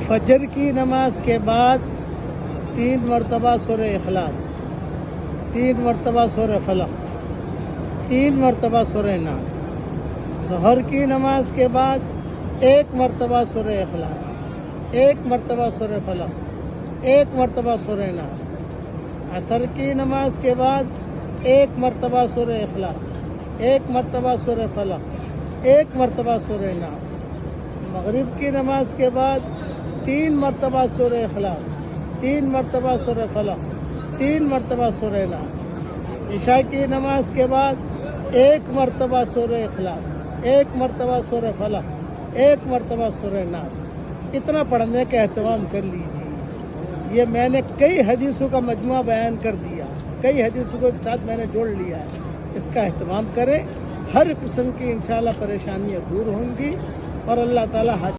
فجر کی نماز کے بعد 3 مرتبہ سورہ اخلاص، 3 مرتبہ سورہ فلق، 3 مرتبہ سورہ ناس۔ ظہر کی نماز کے بعد 1 مرتبہ سورہ اخلاص، 1 مرتبہ سورہ فلق، 1 مرتبہ سورہ ناس۔ عصر کی نماز کے بعد 1 مرتبہ سورہ اخلاص، 1 مرتبہ سورہ فلق، 1 مرتبہ سورہ ناس۔ مغرب کی نماز کے بعد 3 مرتبہ سورہ اخلاص، 3 مرتبہ سورہ فلق، 3 مرتبہ سورہ ناس۔ عشاء کی نماز کے بعد 1 مرتبہ سورہ اخلاص، 1 مرتبہ سورہ فلق، 1 مرتبہ سورہ ناس۔ اتنا پڑھنے کا اہتمام کر لیجیے۔ یہ میں نے کئی حدیثوں کا مجموعہ بیان کر دیا، کئی حدیثوں کو ایک ساتھ میں نے جوڑ لیا ہے۔ اس کا اہتمام کریں، ہر قسم کی انشاءاللہ پریشانیاں دور ہوں گی اور اللہ تعالیٰ